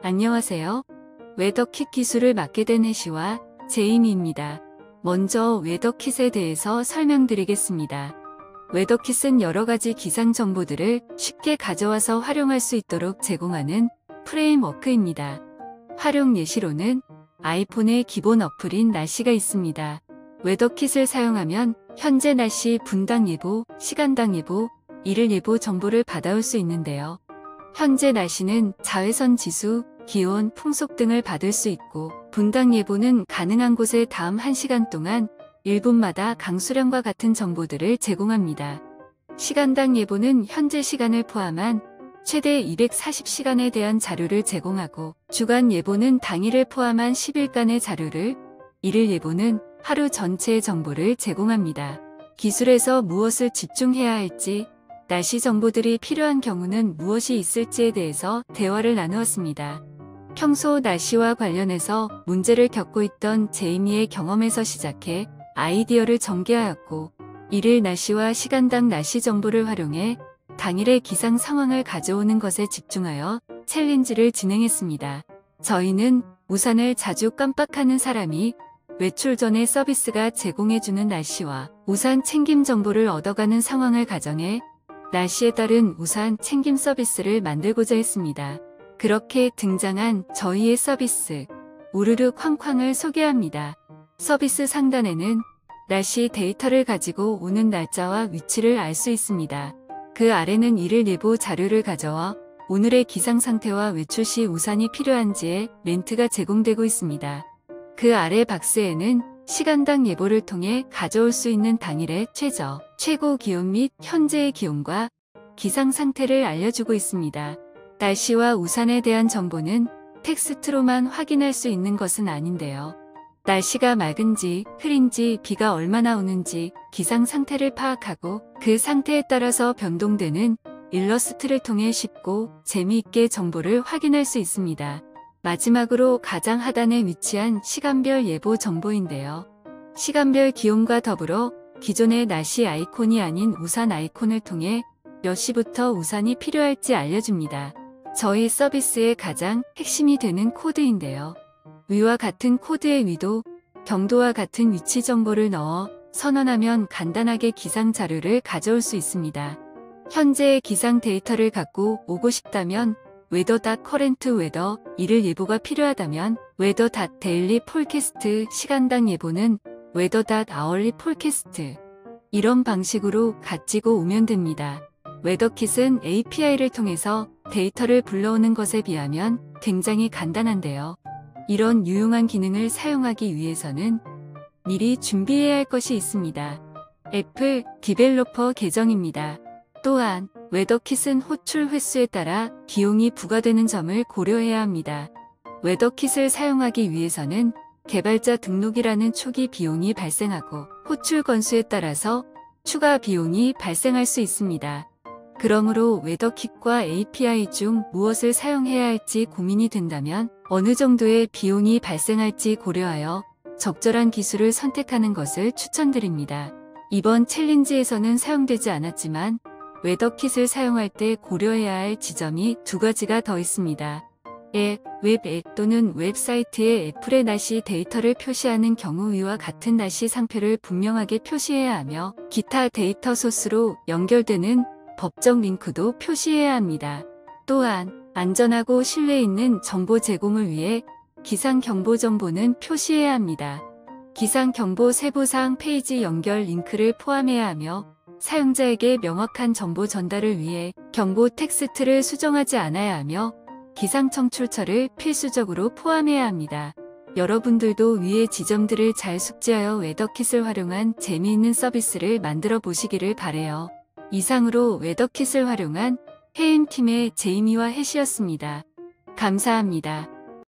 안녕하세요. 웨더킷 기술을 맡게 된 해시와 제이미입니다. 먼저 웨더킷에 대해서 설명드리겠습니다. 웨더킷은 여러가지 기상 정보들을 쉽게 가져와서 활용할 수 있도록 제공하는 프레임워크입니다. 활용 예시로는 아이폰의 기본 어플인 날씨가 있습니다. 웨더킷을 사용하면 현재 날씨 분당 예보, 시간당 예보, 일일 예보 정보를 받아올 수 있는데요. 현재 날씨는 자외선 지수, 기온, 풍속 등을 받을 수 있고 분당 예보는 가능한 곳에 다음 1시간 동안 1분마다 강수량과 같은 정보들을 제공합니다. 시간당 예보는 현재 시간을 포함한 최대 240시간에 대한 자료를 제공하고 주간 예보는 당일을 포함한 10일간의 자료를, 일일 예보는 하루 전체의 정보를 제공합니다. 기술에서 무엇을 집중해야 할지, 날씨 정보들이 필요한 경우는 무엇이 있을지에 대해서 대화를 나누었습니다. 평소 날씨와 관련해서 문제를 겪고 있던 제이미의 경험에서 시작해 아이디어를 전개하였고, 일일 날씨와 시간당 날씨 정보를 활용해 당일의 기상 상황을 가져오는 것에 집중하여 챌린지를 진행했습니다. 저희는 우산을 자주 깜빡하는 사람이 외출 전에 서비스가 제공해주는 날씨와 우산 챙김 정보를 얻어가는 상황을 가정해 날씨에 따른 우산 챙김 서비스를 만들고자 했습니다. 그렇게 등장한 저희의 서비스, 우르르 쾅쾅을 소개합니다. 서비스 상단에는 날씨 데이터를 가지고 오는 날짜와 위치를 알 수 있습니다. 그 아래는 일일 예보 자료를 가져와 오늘의 기상 상태와 외출 시 우산이 필요한지의 멘트가 제공되고 있습니다. 그 아래 박스에는 시간당 예보를 통해 가져올 수 있는 당일의 최고 기온 및 현재의 기온과 기상 상태를 알려주고 있습니다. 날씨와 우산에 대한 정보는 텍스트로만 확인할 수 있는 것은 아닌데요. 날씨가 맑은지, 흐린지, 비가 얼마나 오는지 기상 상태를 파악하고 그 상태에 따라서 변동되는 일러스트를 통해 쉽고 재미있게 정보를 확인할 수 있습니다. 마지막으로 가장 하단에 위치한 시간별 예보 정보인데요. 시간별 기온과 더불어 기존의 날씨 아이콘이 아닌 우산 아이콘을 통해 몇 시부터 우산이 필요할지 알려줍니다. 저희 서비스의 가장 핵심이 되는 코드인데요. 위와 같은 코드의 위도, 경도와 같은 위치 정보를 넣어 선언하면 간단하게 기상 자료를 가져올 수 있습니다. 현재의 기상 데이터를 갖고 오고 싶다면 weather.current-weather, 일일 예보가 필요하다면 weather.daily forecast, 시간당 예보는 weather.hourly forecast. 이런 방식으로 가지고 오면 됩니다. 웨더킷은 API를 통해서 데이터를 불러오는 것에 비하면 굉장히 간단한데요. 이런 유용한 기능을 사용하기 위해서는 미리 준비해야 할 것이 있습니다. 애플 디벨로퍼 계정입니다. 또한 웨더킷은 호출 횟수에 따라 비용이 부과되는 점을 고려해야 합니다. 웨더킷을 사용하기 위해서는 개발자 등록이라는 초기 비용이 발생하고 호출 건수에 따라서 추가 비용이 발생할 수 있습니다. 그러므로 웨더킷과 API 중 무엇을 사용해야 할지 고민이 된다면 어느 정도의 비용이 발생할지 고려하여 적절한 기술을 선택하는 것을 추천드립니다. 이번 챌린지에서는 사용되지 않았지만 웨더킷을 사용할 때 고려해야 할 지점이 2가지가 더 있습니다. 웹 앱 또는 웹사이트에 애플의 날씨 데이터를 표시하는 경우 위와 같은 날씨 상표를 분명하게 표시해야 하며 기타 데이터 소스로 연결되는 법적 링크도 표시해야 합니다. 또한 안전하고 신뢰 있는 정보 제공을 위해 기상경보 정보는 표시해야 합니다. 기상경보 세부사항 페이지 연결 링크를 포함해야 하며 사용자에게 명확한 정보 전달을 위해 경보 텍스트를 수정하지 않아야 하며 기상청출처를 필수적으로 포함해야 합니다. 여러분들도 위의 지점들을 잘 숙지하여 웨더킷을 활용한 재미있는 서비스를 만들어 보시기를 바래요. 이상으로 웨더킷을 활용한 해임팀의 제이미와 해시였습니다. 감사합니다.